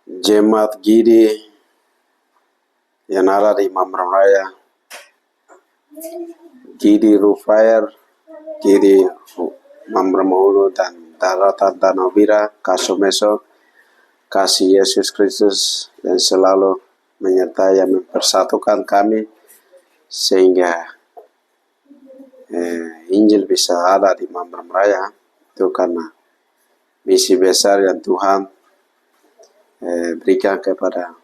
Jemaat Gidi yang ada di Mamram Raya, Gidi Rufair, Gidi Mamram Hulu dan Daratan Danau Bira, Kasomeso, kasih Yesus Kristus yang selalu menyertai yang mempersatukan kami sehingga Injil bisa ada di Mamram Raya. Itu karena misi besar yang Tuhan berikan kepada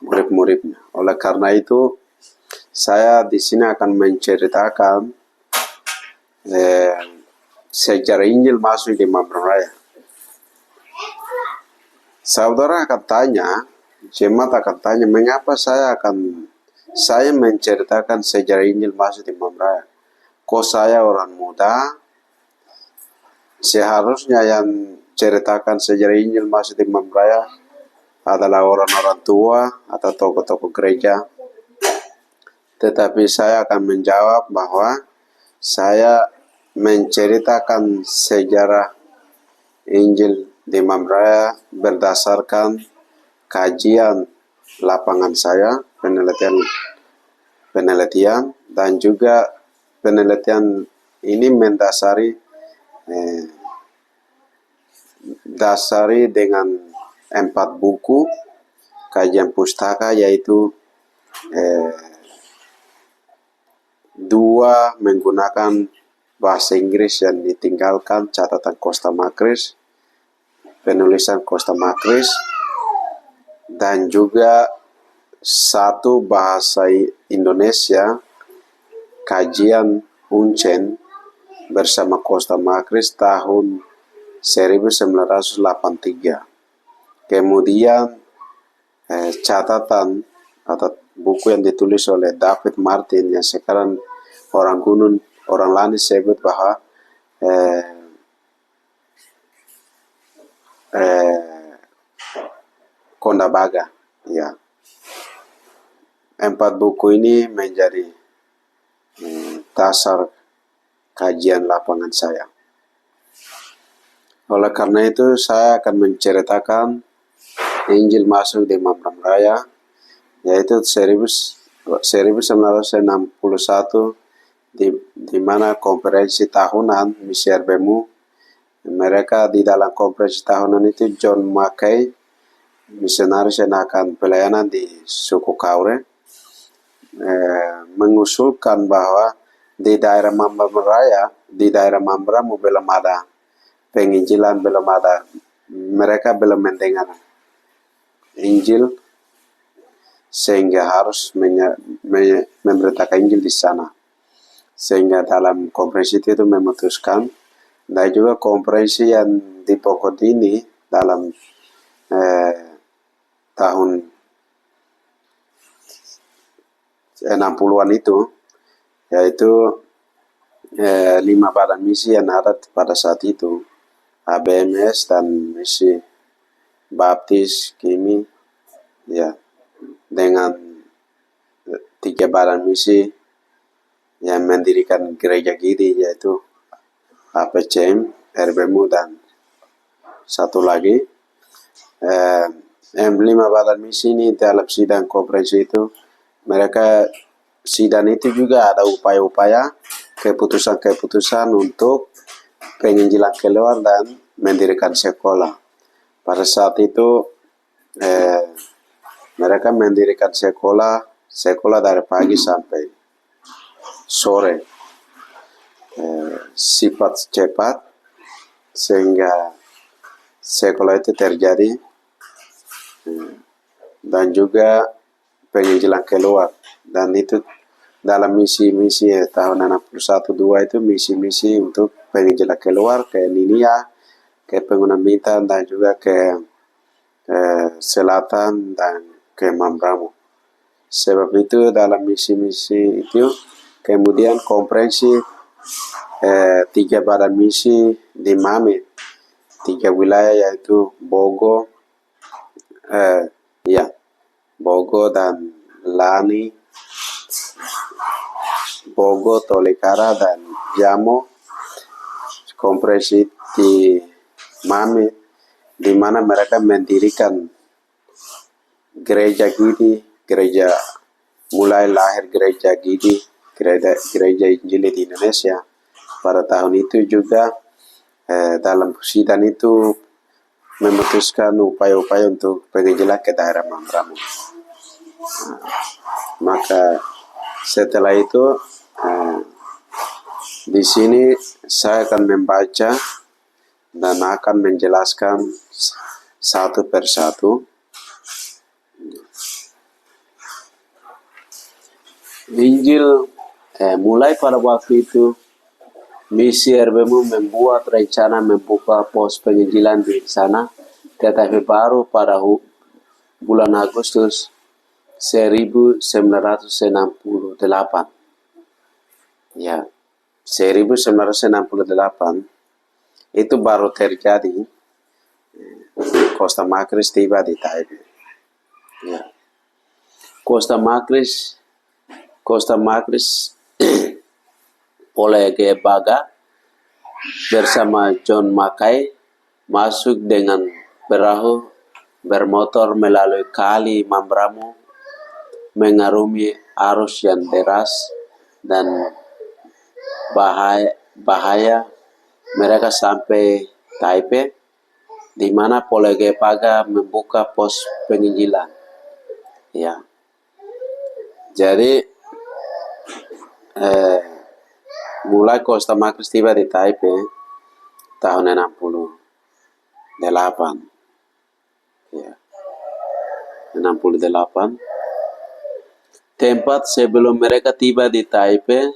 murid-muridnya. Oleh karena itu, saya di sini akan menceritakan sejarah Injil masuk di Mamram Raya. Saudara akan tanya, jemaat akan tanya, mengapa saya menceritakan sejarah Injil masuk di Mamram Raya? Kok saya orang muda, seharusnya yang ceritakan sejarah Injil masuk di Mamram Raya adalah orang-orang tua atau tokoh-tokoh gereja. Tetapi saya akan menjawab bahwa saya menceritakan sejarah Injil di Mamram Raya berdasarkan kajian lapangan saya, penelitian dan juga penelitian ini mendasari dengan 4 buku kajian pustaka, yaitu 2 menggunakan bahasa Inggris yang ditinggalkan catatan Costa Macris, penulisan Costa Macris, dan juga 1 bahasa Indonesia kajian Uncen bersama Costa Macris tahun 1983. Kemudian catatan atau buku yang ditulis oleh David Martin yang sekarang orang Lani sebut bahwa Kondabaga. Ya. 4 buku ini menjadi dasar kajian lapangan saya. Oleh karena itu, saya akan menceritakan Injil masuk di Mamram Raya, yaitu 1961, di mana konferensi tahunan misi RBMU. Mereka di dalam konferensi tahunan itu John Mackay, misionaris yang akan pelayanan di suku Kaure, mengusulkan bahwa di daerah Mamram Raya, di daerah Mamram belum ada penginjilan, mereka belum mendengar Injil, sehingga harus memberitakan Injil di sana. Sehingga dalam konferensi itu memutuskan, dan juga konferensi yang di Pokot ini dalam tahun 60-an itu, yaitu 5 badan misi yang ada pada saat itu, ABMS dan misi Baptis, Kimi, ya, dengan 3 badan misi yang mendirikan gereja Gidi, yaitu APCM, RBMU, dan satu lagi. 5 badan misi ini dalam sidang konferensi itu, mereka sidang itu juga ada upaya-upaya keputusan-keputusan untuk penginjilan keluar dan mendirikan sekolah. Pada saat itu mereka mendirikan sekolah dari pagi sampai sore, sifat cepat, sehingga sekolah itu terjadi, dan juga penginjilan keluar. Dan itu dalam misi-misi tahun 61-2 itu misi-misi untuk penginjilan keluar ke Ninia, ke Pengguna Bintan, dan juga ke selatan dan ke Mambramo. Sebab itu dalam misi-misi itu kemudian konferensi 3 badan misi di Mame, 3 wilayah, yaitu Bogo, dan Lani, Bogo, Tolikara, dan Jamo. konferensi di Mamit, di mana mereka mendirikan gereja Gidi, gereja mulai lahir gereja Gidi, gereja Injil di Indonesia. Pada tahun itu juga dalam sidang itu memutuskan upaya-upaya untuk penginjilan ke daerah Mambramo. Maka setelah itu di sini saya akan membaca dan akan menjelaskan satu persatu. Injil mulai pada waktu itu misi RBMU membuat rencana membuka pos penginjilan di sana, tetapi baru pada bulan Agustus 1968. Ya, 1968 itu baru terjadi. Costa Macris tiba di Taipei. Ya. Costa Macris oleh Gebaga bersama John Mackay masuk dengan perahu bermotor melalui kali Mambramo, mengarungi arus yang deras dan bahaya. Mereka sampai Taipei, di mana Pole Gebaga membuka pos penginjilan. Ya, jadi mulai Costa Macris tiba di Taipei tahun 68. Ya, 68. Tempat sebelum mereka tiba di Taipei,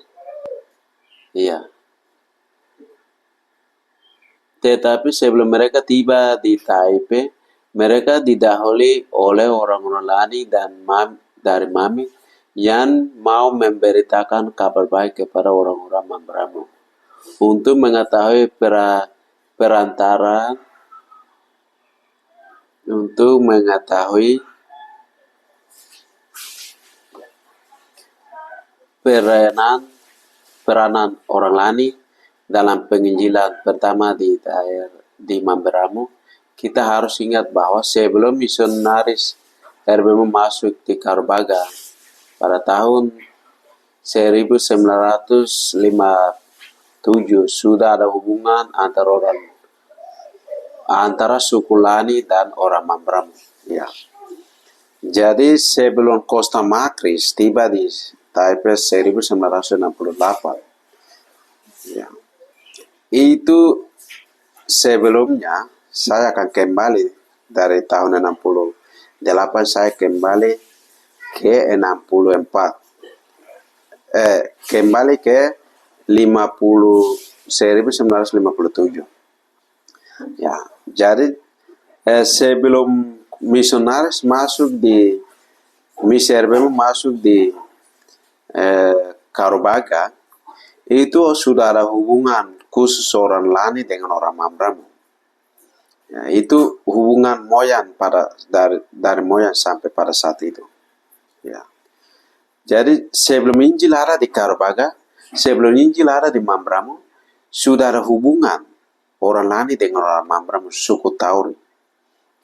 ya. Tetapi sebelum mereka tiba di Taipei, mereka didahului oleh orang-orang Lani dan dari Mami yang mau memberitakan kabar baik kepada orang-orang Mambramo untuk mengetahui perantara, untuk mengetahui peranan orang Lani dalam penginjilan pertama di Mambramo. Kita harus ingat bahwa sebelum misionaris RBMU masuk di Karubaga pada tahun 1957 sudah ada hubungan antara suku Lani dan orang Mambramo. Ya. Jadi sebelum Costa Macris tiba di Taipei 1968, ya, itu sebelumnya saya akan kembali dari tahun 68, saya kembali ke 64. Kembali ke 1957. Ya, jadi sebelum misionaris masuk di misi RBMU masuk di Karubaga, itu sudah ada hubungan khusus orang Lani dengan orang Mambramo. Ya, itu hubungan moyang dari moyang sampai pada saat itu. Ya. Jadi sebelum Injil ada di Karubaga, sebelum Injil ada di Mambramo, sudah ada hubungan orang Lani dengan orang Mambramo, suku Tauri.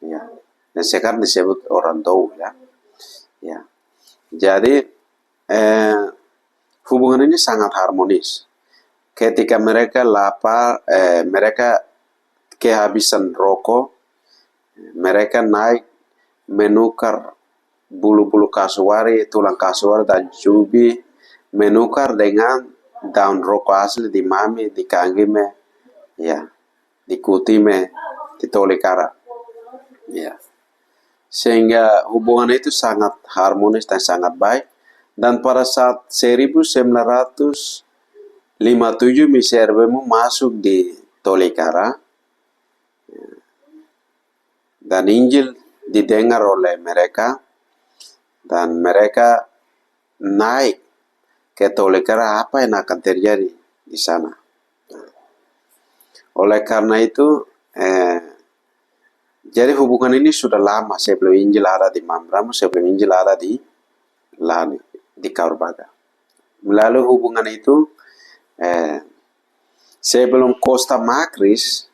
Ya. Dan sekarang disebut orang Dou. Ya. Ya. Jadi hubungan ini sangat harmonis. Ketika mereka lapar, mereka kehabisan rokok, mereka naik menukar bulu-bulu kasuari, tulang kasuari dan cubi, menukar dengan daun rokok asli di Mami, di Kanggime, ya, di Kutime, di Tolikara. Ya. Sehingga hubungan itu sangat harmonis dan sangat baik. Dan pada saat 1957 misi RBMU masuk di Tolikara, dan Injil didengar oleh mereka, dan mereka naik ke Tolikara, apa yang akan terjadi di sana. Oleh karena itu, jadi hubungan ini sudah lama sebelum Injil ada di Mambramo, sebelum Injil ada di Lani, di Karubaga. Melalui hubungan itu, Sebelum Costa Macris,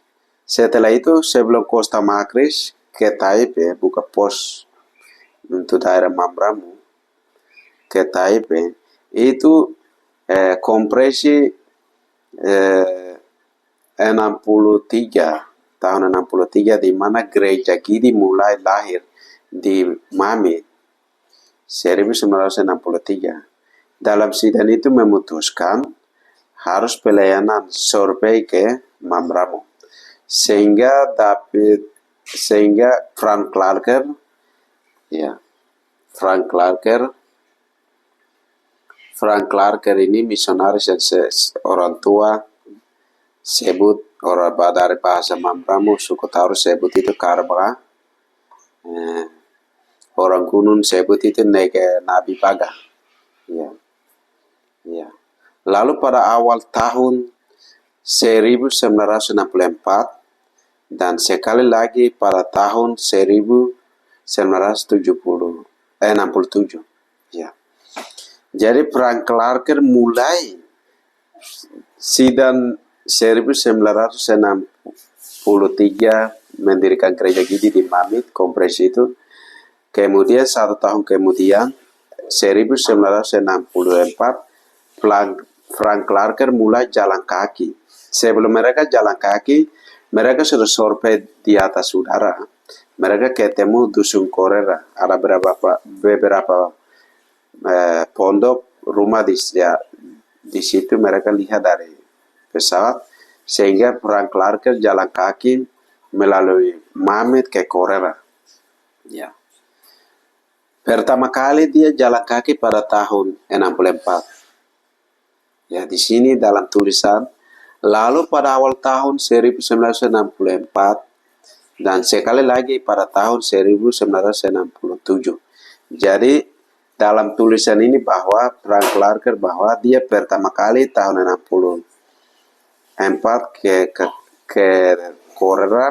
setelah itu sebelum Costa Macris ke Taipei buka pos untuk daerah Mambramo ke Taipei itu kompresi 63 tahun 63 di mana gereja Gidi mulai lahir di Mami 1963. Dalam sidang itu memutuskan harus pelayanan survei ke Mambramo sehingga Frank Clarker ini misionaris yang orang tua sebut orang dari bahasa Mambramo suku Taurus sebut itu Karba, orang Gunung sebut itu Nege Nabi Paga. Lalu pada awal tahun 1964 dan sekali lagi pada tahun 1967. Jadi Frank Clarker mulai sidang 1963 mendirikan gereja Gidi di Mamit, kompresi itu. Kemudian 1 tahun kemudian 1964 Frank Clarker mulai jalan kaki. Sebelum mereka jalan kaki, mereka sudah survei di atas udara. Mereka ketemu dusun Korera, ada beberapa pondok rumah di situ mereka lihat dari pesawat, sehingga Frank Clarker jalan kaki melalui Mamit ke Korera. Pertama kali dia jalan kaki pada tahun 64. Di sini dalam tulisan, lalu pada awal tahun 1964 dan sekali lagi pada tahun 1967. Jadi dalam tulisan ini bahwa Frank Clarker bahwa dia pertama kali tahun 64 ke Korera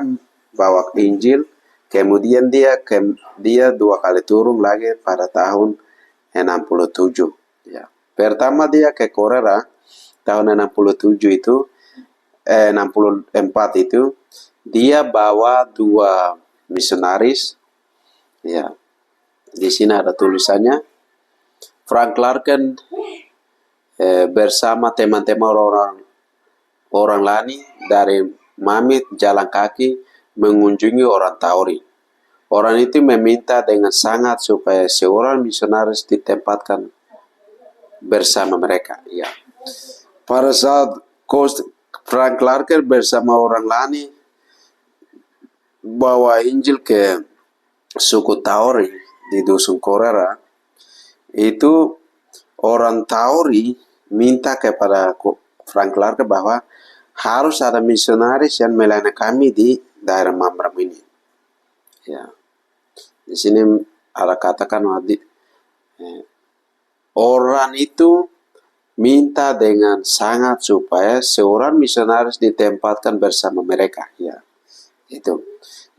bawa Injil, kemudian dia 2 kali turun lagi pada tahun 67. Pertama dia ke Korera tahun 67 itu 64 itu dia bawa 2 misionaris. Di sini ada tulisannya. Frank Clarken bersama teman-teman orang Lani dari Mamit jalan kaki mengunjungi orang Tauri. Orang itu meminta dengan sangat supaya seorang misionaris ditempatkan bersama mereka. Pada saat Frank Clarker bersama orang Lani bawa Injil ke suku Tauri di dusun Korera, itu orang Tauri minta kepada Frank Clarker bahwa harus ada misionaris yang melayani kami di daerah Mambramo ini. Di sini ada katakan orang itu minta dengan sangat supaya seorang misionaris ditempatkan bersama mereka. Itu.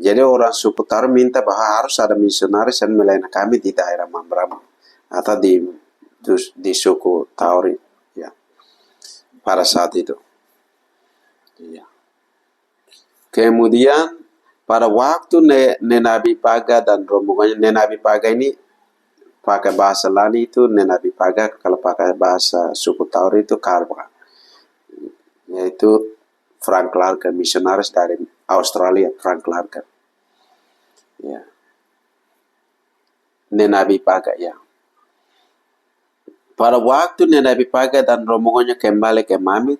Jadi orang suku Tauri minta bahwa harus ada misionaris yang melayani kami di daerah Mambramo atau di suku Tauri. Pada saat itu. Kemudian pada waktu Nenabi Paga dan rombongannya, Nenabi Paga ini pakai bahasa Lani itu Nenabi Paga, kalau pakai bahasa suku Tauri itu Karba, yaitu Frank Clarker, misionaris dari Australia. Frank Clarker, Nenabi Paga. Pada waktu Nenabi Paga dan rombongannya kembali ke Mamit,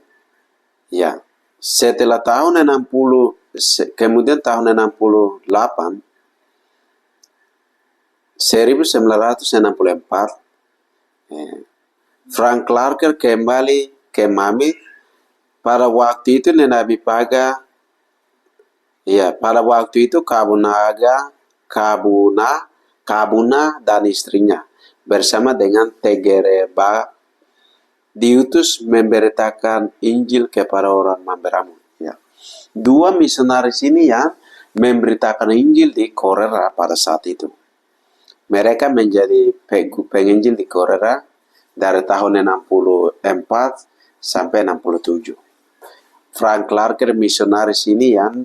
setelah tahun 60, kemudian tahun 68, 1964, Frank Clarker kembali ke Mamit. Pada waktu itu Nenabi Paga, pada waktu itu Kabuna dan istrinya bersama dengan Tegereba diutus memberitakan Injil kepada orang Mambramo. 2 misionaris ini yang memberitakan Injil di Korera pada saat itu. Mereka menjadi penginjil di Korera dari tahun 64 sampai 67. Frank Clarker misionaris ini yang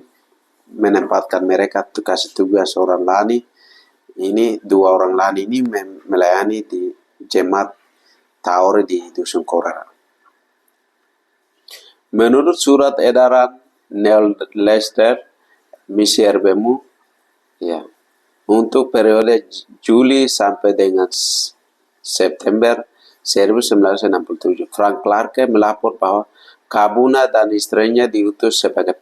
menempatkan mereka kasih tugas orang Lani. Ini 2 orang Lani ini melayani di jemaat Taori di Dusun Korara. Menurut surat edaran Neil Lester, misi RBMU, ya, untuk periode Juli sampai dengan September 1967, Frank Clarke melapor bahwa Kabuna dan istrinya diutus sebagai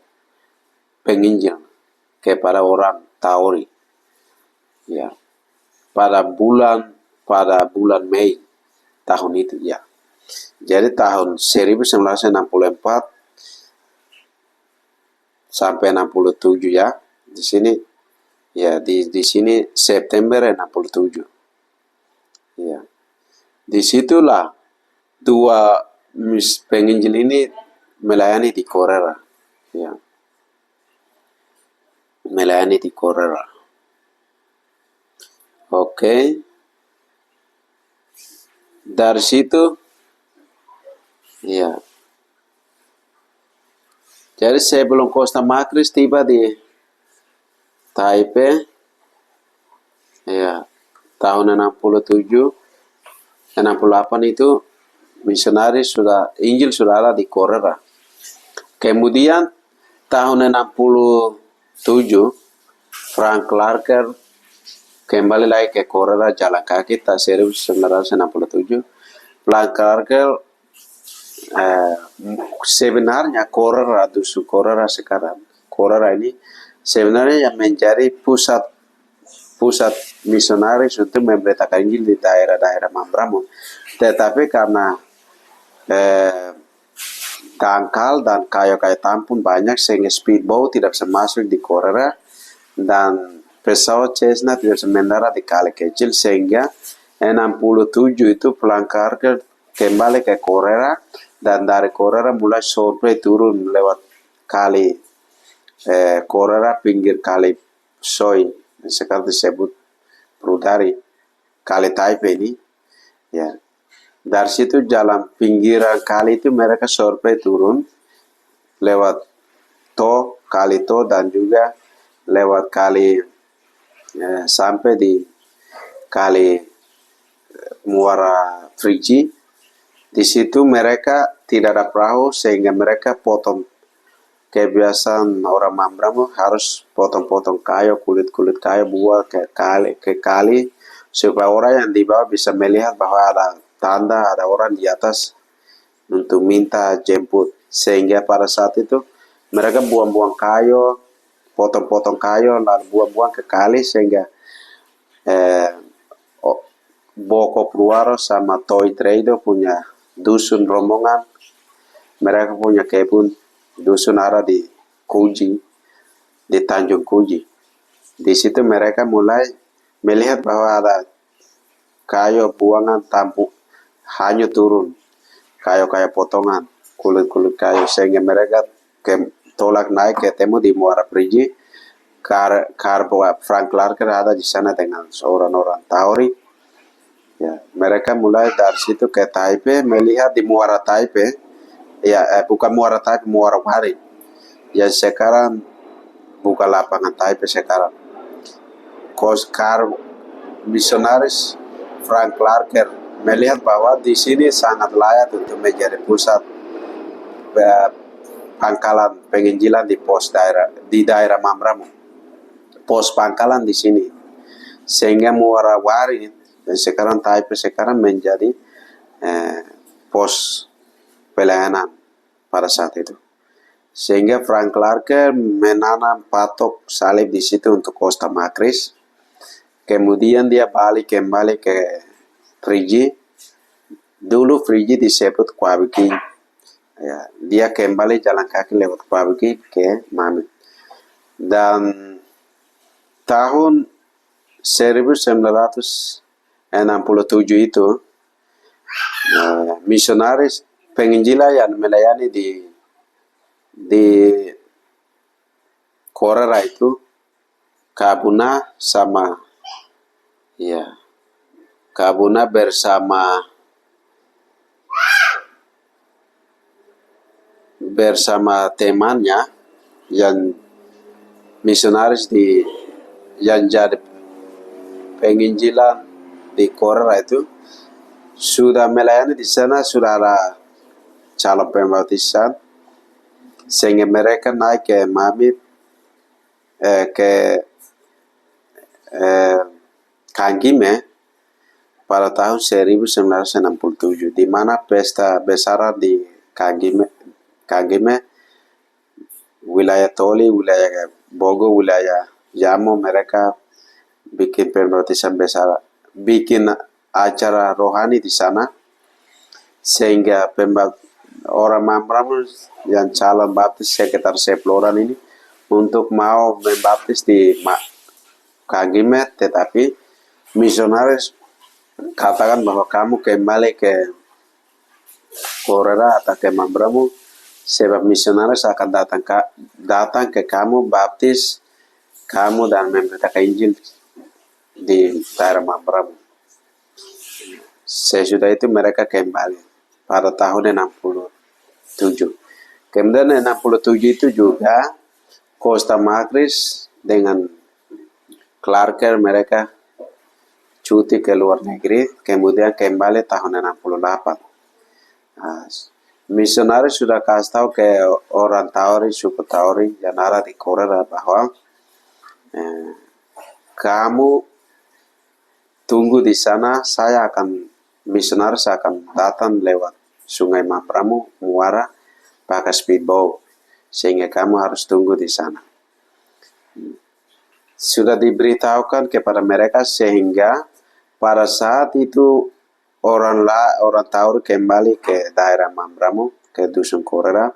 penginjil kepada orang Taori. Ya, pada bulan Mei tahun itu, ya. Jadi tahun 1964 sampai 67, ya. Di sini, ya, di sini September 67. Ya. Disitulah 2 penginjil ini melayani di Korera. Ya. Melayani di Korera. Oke. Dari situ, ya. Jadi sebelum Costa Macris tiba di Taipei, ya, tahun 67, 68 itu misionaris Injil sudah ada di Korera. Kemudian tahun 67, Frank Clarker kembali lagi ke Korera jalan kaki tahun 1967. Frank Clarker sebenarnya Korera, Dusun Korera sekarang. Korera ini sebenarnya yang menjadi pusat misionaris untuk memberitakan Injil di daerah-daerah Mambramo. Tetapi karena dangkal dan kayu-kayu tampung banyak sehingga speedboat tidak bisa masuk di Korera dan pesawat Cessna tidak bisa mendarat di kali kecil, sehingga 67 itu pelanggar kembali ke Korera dan dari Korera mulai survei turun lewat kali Korera, pinggir kali Soi sekarang disebut Prudari, kali Taipei ini, ya. Dari situ jalan pinggiran kali itu mereka survei turun lewat kali To dan juga lewat kali sampai di kali Muara Frigi. Di situ mereka tidak ada perahu sehingga mereka potong. Kebiasaan orang Mambramo harus potong-potong kayu, kulit-kulit kayu buat ke kali supaya orang yang di bawah bisa melihat bahwa ada tanda ada orang di atas untuk minta jemput. Sehingga pada saat itu mereka buang-buang kayu, potong-potong kayu lalu buang-buang ke kali sehingga Boko Pruaro sama Toi Treido punya dusun rombongan, mereka punya kebun dusun ada di Kuji, di Tanjung Kuji. Di situ mereka mulai melihat bahwa ada kayu buangan tampuk hanyut turun, kayu-kayu potongan, kulit-kulit kayu, sehingga mereka tolak naik ketemu di Muara Prigi. Frank Clarker ada di sana dengan seorang orang Taori. Ya, mereka mulai dari situ ke Taipei, melihat di Muara Taipei. Ya, bukan Muara Taipei, Muara Wari. Ya, sekarang bukan lapangan Taipei sekarang. Misionaris Frank Clarker melihat bahwa di sini sangat layak untuk menjadi pusat pangkalan penginjilan di daerah Mambramo. Pos pangkalan di sini. Sehingga Muara Wari dan sekarang Taipei sekarang menjadi pos pelayanan pada saat itu. Sehingga Frank Clarke menanam patok salib di situ untuk Costa Macris. Kemudian dia balik kembali ke Frigi. Dulu Frigi disebut Kwabiki. Ya, dia kembali jalan kaki lewat Kwabiki ke Mami. Dan tahun 1967 itu misionaris penginjilan yang melayani di Korera itu Kabuna bersama temannya yang misionaris yang jadi penginjilan di Korea itu sudah melayani di sana, sudah ada calon pembaptisan, sehingga mereka naik ke Mamit, ke Kangime pada tahun 1967, di mana pesta besar di Kangime, wilayah Toli, wilayah Bogo, wilayah Jamo, mereka bikin pembaptisan besar, bikin acara rohani di sana, sehingga orang Mamram yang calon baptis sekitar 10 orang ini untuk mau membaptis di Kangime, tetapi misionaris katakan bahwa kamu kembali ke Korea atau ke Mambramu, sebab misionaris akan datang ke kamu, baptis kamu dan memberitakan Injil di daerah Mambramu. Sesudah itu mereka kembali pada tahun 67. Kemudian 67 itu juga Costa Macris dengan Clarker mereka cuti ke luar negeri, kemudian kembali tahun 68. Misionaris sudah kasih tahu ke orang Taori, suku Taori yang ada di Korea bahwa kamu tunggu di sana, misionaris akan datang lewat Sungai Mambramu, Muara, pakai speedboat, sehingga kamu harus tunggu di sana. Sudah diberitahukan kepada mereka, sehingga pada saat itu orang Tauri kembali ke daerah Mambramu, ke dusun Korea.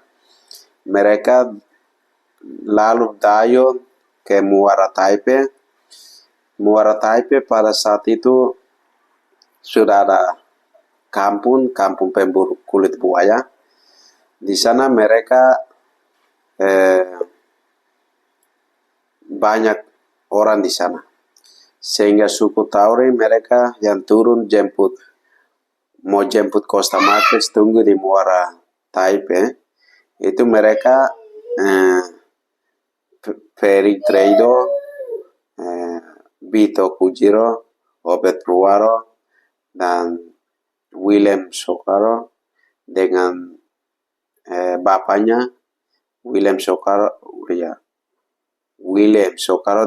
Mereka lalu dayo ke Muara Taipei. Muara Taipei pada saat itu sudah ada kampung pemburu kulit buaya. Di sana mereka banyak orang di sana, sehingga suku Tauri mereka yang turun mau jemput Costa Macris tunggu di Muara Taipei, itu mereka Ferry Treido, Vito Kujiro, Obed Pruaro, dan William Sokaro dengan bapaknya William Sokaro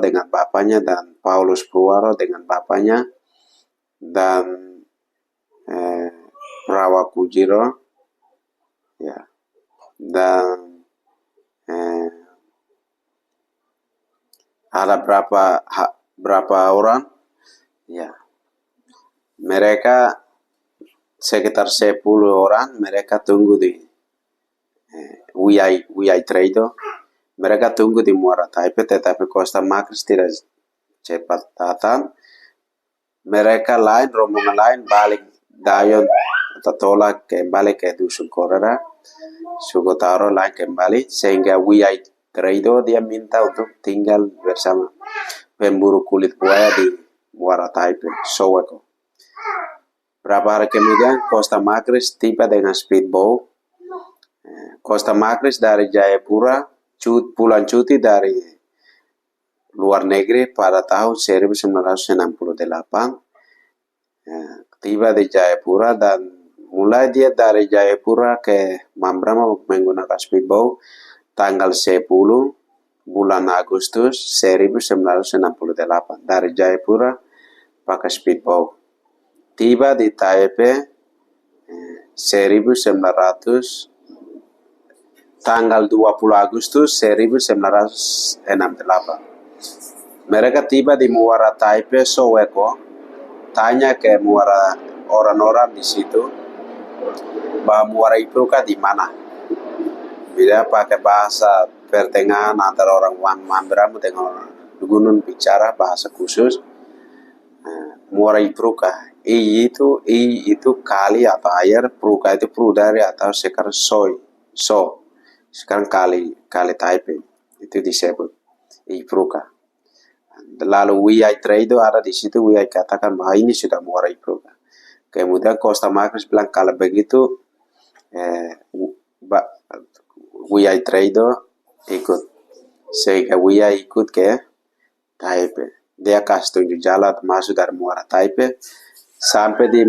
dengan bapaknya, dan Paulus Pruaro dengan bapaknya, dan Rawa Kujiro, ya, dan ada berapa orang, ya, mereka sekitar 10 orang, mereka tunggu di Wiyai Trado, mereka tunggu di Muara Taipei, tetapi Costa Macris tidak cepat datang. Mereka rombongan lain balik dayon atau tolak kembali ke dusun Korea, suku Taro lain kembali, sehingga Wiyai Trado dia minta untuk tinggal bersama pemburu kulit buaya di Muara Taipei, Soweko. Berapa hari kemudian Costa Macris tiba dengan speedboat. Costa Macris dari Jayapura pulang cuti dari luar negeri pada tahun 1968. Tiba di Jayapura, dan mulai dia dari Jayapura ke Mambramo menggunakan speedboat tanggal 10 bulan Agustus 1968 dari Jayapura pakai speedboat. Tiba di Taipei 1900 tanggal 20 Agustus 1968. Mereka tiba di Muara Taipei, Soweko, tanya ke orang-orang di situ bahwa Muara Ipruka di mana. Dia pakai bahasa pertengahan antara orang Mambramu dengan orang Gunung bicara bahasa khusus. Muara Ipruka, itu kali atau air, Pruka itu Prudari atau sekarang sekarang kali Taipei itu disebut Ipruka. Lalu Wiyai Trado ada di situ, Wiyai katakan bahwa ini sudah Muara Ipruka. Kemudian Costa Macris bilang kalau begitu Wiyai Traido ikut, sehingga Wiyai ikut ke Taipei. Dia kasih tunjuk jalan masuk dari Muara Taipei sampai di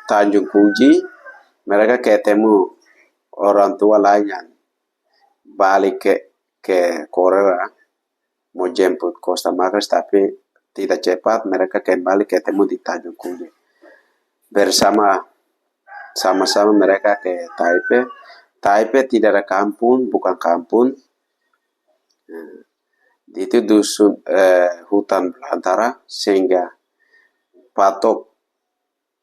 Tanjung Puji. Mereka ketemu orang tua lain yang balik ke Korea mau jemput Costa Marquez, tapi tidak cepat. Mereka kembali ketemu di Tanjung Puji sama-sama mereka ke Taipei. Taipei tidak ada kampung, bukan kampung. Itu dusun hutan belantara, sehingga patok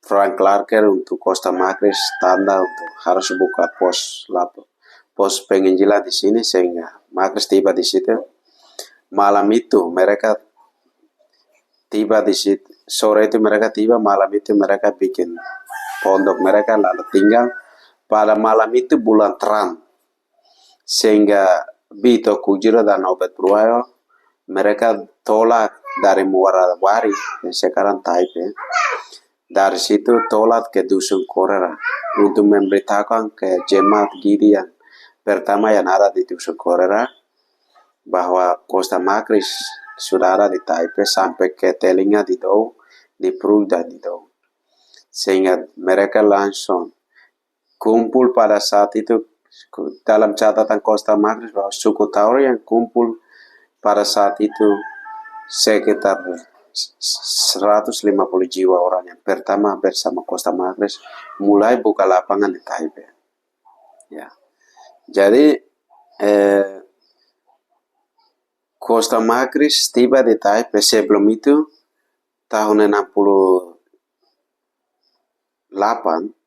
Frank Clarker untuk Costa Marquez tanda untuk harus buka pos penginjilan di sini, sehingga Marquez tiba di situ. Malam itu mereka tiba di situ, sore itu mereka tiba, malam itu mereka bikin pondok mereka lalu tinggal. Pada malam itu bulan terang, sehingga Bito Kujiro dan Obet Purwayo mereka tolak dari Muara Wari, sekarang Taipei. Dari situ tolak ke Dusun Korera untuk memberitahukan ke jemaat Gidi yang pertama yang ada di Dusun Korera bahwa Costa Marquez sudah ada di Taipei, sampai ke telinga di Dou, di Perut dan di Dou. Sehingga mereka langsung kumpul pada saat itu. Dalam catatan Costa Marquez bahwa suku Tauri yang kumpul pada saat itu sekitar 150 jiwa orang yang pertama bersama Costa Marquez mulai buka lapangan di Taipei. Ya. Jadi Costa Marquez tiba di Taipei. Sebelum itu tahun 68,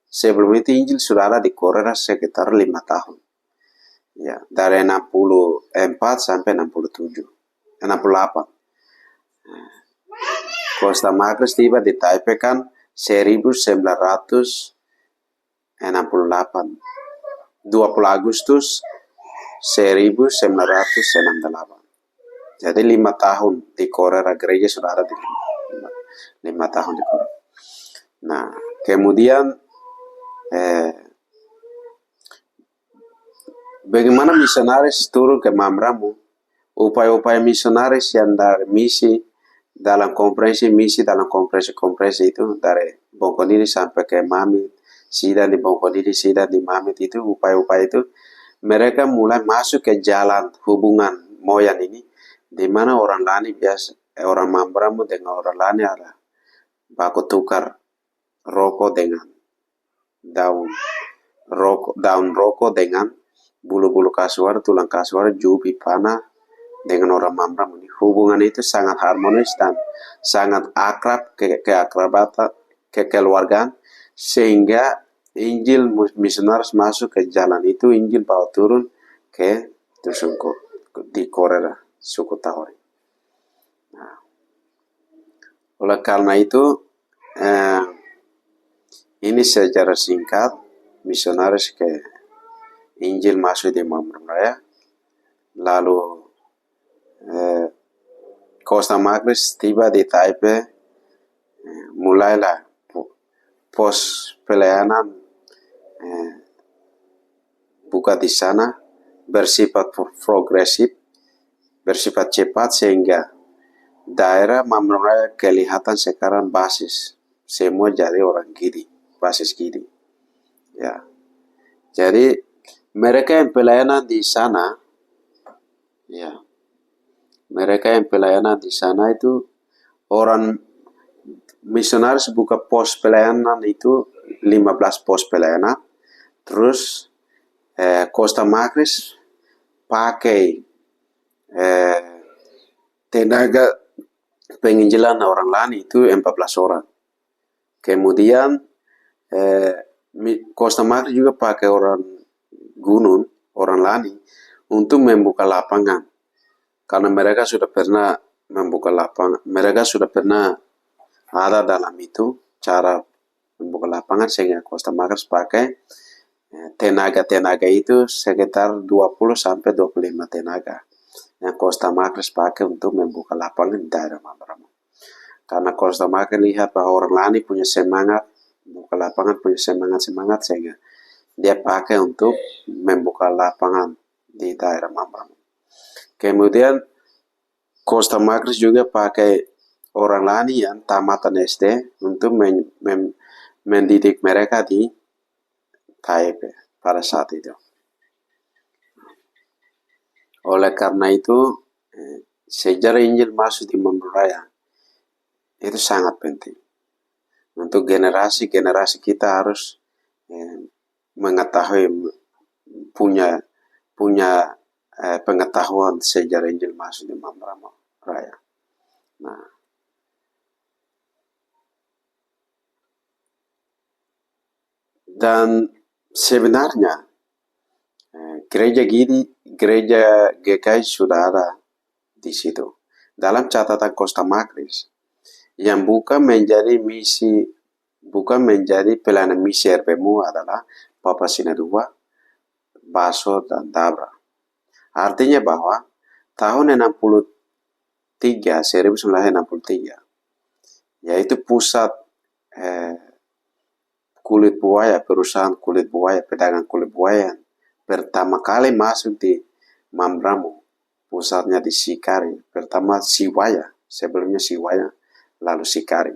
sebelum itu Injil sudah ada di Korea sekitar 5 tahun. Ya, dari 64 sampai 68. Costa Marquez tiba di Taipei kan 1968. 20 Agustus 1968. Jadi 5 tahun di Korea, gereja sudah ada di 5 tahun di Korea. Nah, kemudian bagaimana misionaris turun ke Mambramo? Upaya-upaya misionaris yang dari misi dalam konferensi itu dari Bongkodiri sampai ke Mamit, sidang di Bongkodiri, sidang di Mamit, itu upaya-upaya itu mereka mulai masuk ke jalan hubungan moyan ini, di mana orang Lani biasa, orang Mambramo dengan orang Lani ada baku tukar rokok dengan daun rokok dengan bulu-bulu kasuar, tulang kasuar, jubi, panah dengan orang Mambramo. Hubungan itu sangat harmonis dan sangat akrab, kekeluargaan, sehingga Injil misionaris masuk ke jalan itu, Injil bawa turun ke dusun di Korea, suku Taori. Nah, oleh karena itu ini sejarah singkat misionaris ke Injil masuk di Mambramo Raya. Lalu Costa Marquez tiba di Taipei, mulailah pos pelayanan buka di sana, bersifat progresif, bersifat cepat, sehingga daerah Mambramo Raya kelihatan sekarang basis semua jadi orang Gidi, basis Gidi. Ya, jadi mereka yang pelayanan di sana, ya, mereka yang pelayanan di sana itu orang misionaris buka pos pelayanan itu 15 pos pelayanan. Terus Costa Marquez pakai tenaga penginjilan orang Lani itu 14 orang. Kemudian Costa Marquez juga pakai orang gunung, orang Lani, untuk membuka lapangan. Karena mereka sudah pernah membuka lapangan, mereka sudah pernah ada dalam itu cara membuka lapangan, sehingga Costa Marquez pakai tenaga-tenaga itu sekitar 20 sampai 25 tenaga yang Costa Marquez pakai untuk membuka lapangan di daerah Mambramo. Karena Costa Marquez lihat bahwa orang Lani punya semangat membuka lapangan, punya semangat, sehingga dia pakai untuk membuka lapangan di daerah Mambramo. Kemudian Costa Macris juga pakai orang Lani yang tamatan SD untuk mendidik mereka di Taipei pada saat itu. Oleh karena itu, sejarah Injil masuk di Mambramo Raya itu sangat penting. Untuk generasi-generasi kita harus mengetahui, punya pengetahuan sejarah Injil masuk di Mambramo Raya. Nah, dan sebenarnya gereja GKI sudah ada di situ. Dalam catatan Costa Macris, yang bukan menjadi pelayanan misi RPMU adalah Papa Sinodua, Baso, dan Dabra. Artinya bahwa tahun 1963, yaitu pusat kulit buaya, perusahaan kulit buaya, pedagang kulit buaya pertama kali masuk di Mambramo, pusatnya di Sikari. Pertama Siwaya, sebelumnya Siwaya, lalu Sikari.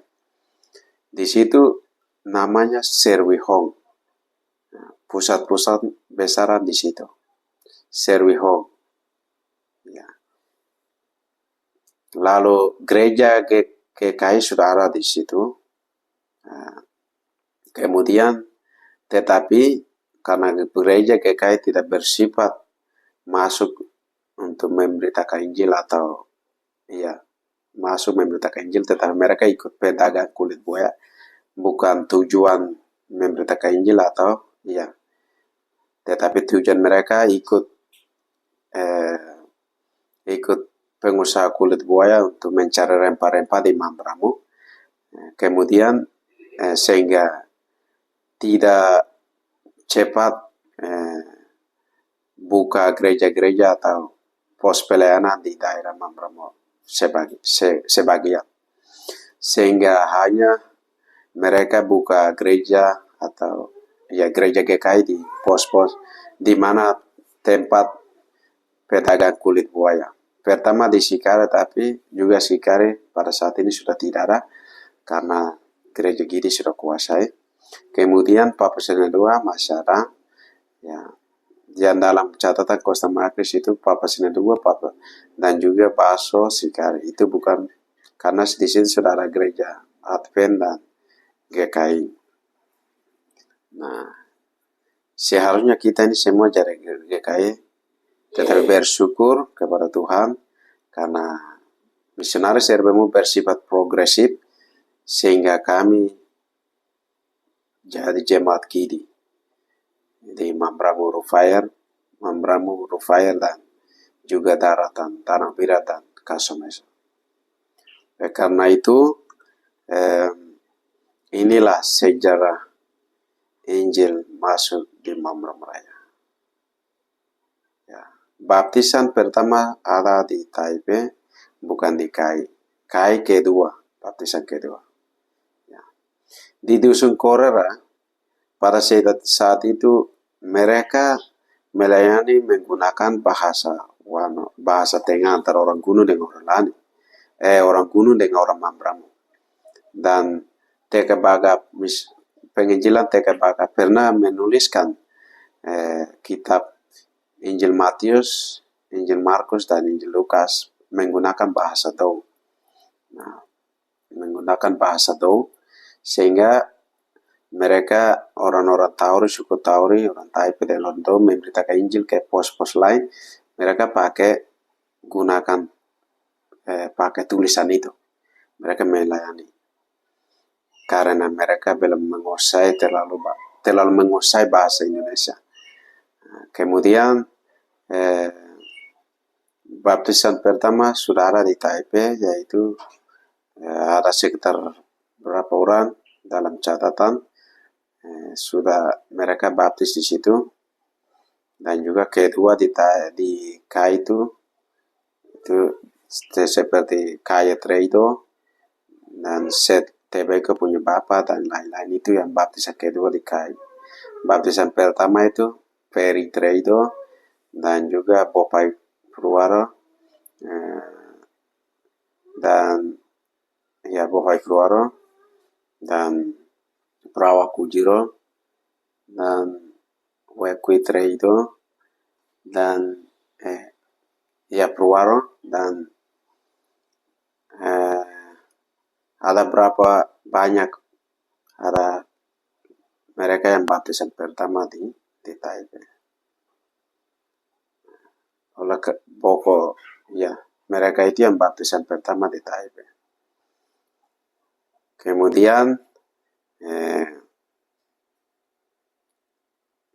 Di situ namanya Serwihong. Pusat-pusat besaran di situ. Serwihong. Ya. Lalu gereja GKI sudah ada di situ. Kemudian, tetapi karena gereja GKI tidak bersifat masuk untuk memberitakan Injil atau masuk memberitakan Injil, tetapi mereka ikut pedagang kulit buaya, bukan tujuan memberitakan Injil atau tetapi tujuan mereka ikut pengusaha kulit buaya untuk mencari rempah-rempah di Mambramo. Kemudian sehingga tidak cepat buka gereja-gereja atau pos pelayanan di daerah Mambramo sebagian. Sehingga hanya mereka buka gereja atau gereja GKI di pos-pos di mana tempat pedagang kulit buaya. Pertama di Sikari, tapi juga Sikari pada saat ini sudah tidak ada karena gereja Gidi sudah kuasai. Kemudian Papa Sinodua masih ada, yang dalam catatan Costa Macris itu Papa Sinodua, Papa dan juga Baso Sikari. Itu bukan karena di sini sudah ada gereja Advent dan GKI. Nah, seharusnya kita ini semua dari GKI tetap bersyukur kepada Tuhan karena misionaris RPMU bersifat progresif sehingga kami jadi jemaat Gidi di Mambramo Rufair dan juga daratan Tanah Birat dan Kasomesa. Karena itu inilah sejarah Injil masuk di Mambramo Raya. Baptisan pertama ada di Taipei, bukan di KAI. KAI kedua, baptisan kedua. Di Dusun Korera, pada saat itu mereka melayani menggunakan bahasa tengah antara orang Gunung dengan orang Lani. Orang Gunung dengan orang Mambramo. Dan TK Baga, penginjilan TK Baga pernah menuliskan kitab Injil Matius, Injil Markus, dan Injil Lukas menggunakan bahasa Dou. Sehingga mereka orang-orang Tauri, suku Tauri, orang Taipei dan orang Dou memberitakan Injil ke pos-pos lain. Mereka pakai tulisan itu. Mereka melayani. Karena mereka belum terlalu menguasai bahasa Indonesia. Kemudian baptisan pertama sudah ada di Taipei, yaitu ada sekitar berapa orang dalam catatan sudah mereka baptis di situ. Dan juga kedua di KAI itu seperti Kaya Treido dan Seth Tebeko punya bapak dan lain-lain, itu yang baptisan kedua di KAI. Baptisan pertama itu Peri Treido dan juga Bopai Purwaro, dan Bopai Purwaro, dan Prawa Kujiro, dan Wekwitre itu, dan Purwaro, dan ada berapa banyak ada mereka yang baptisan pertama di Taipei. Oleh mereka itu yang baptisan pertama di Taipei. Kemudian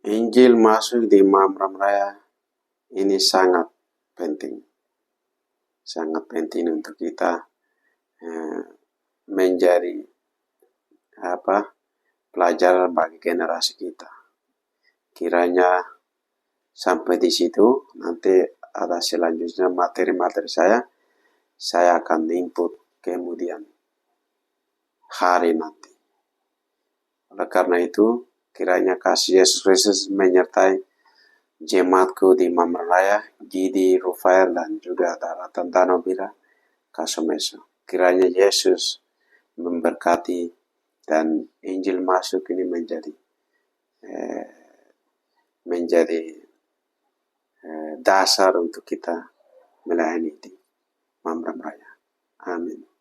Injil masuk di Mamram Raya ini sangat penting untuk kita menjadi pelajaran bagi generasi kita. Kiranya sampai di situ, nanti ada selanjutnya materi-materi saya akan input kemudian hari nanti. Oleh karena itu, kiranya kasih Yesus Kristus menyertai jemaatku di Mamram Raya, Gidi, Rufael, dan juga Daratan Danau Bira, Kasomeso. Kiranya Yesus memberkati dan Injil masuk ini menjadi dasar untuk kita melayani di Mamram Raya. Amin.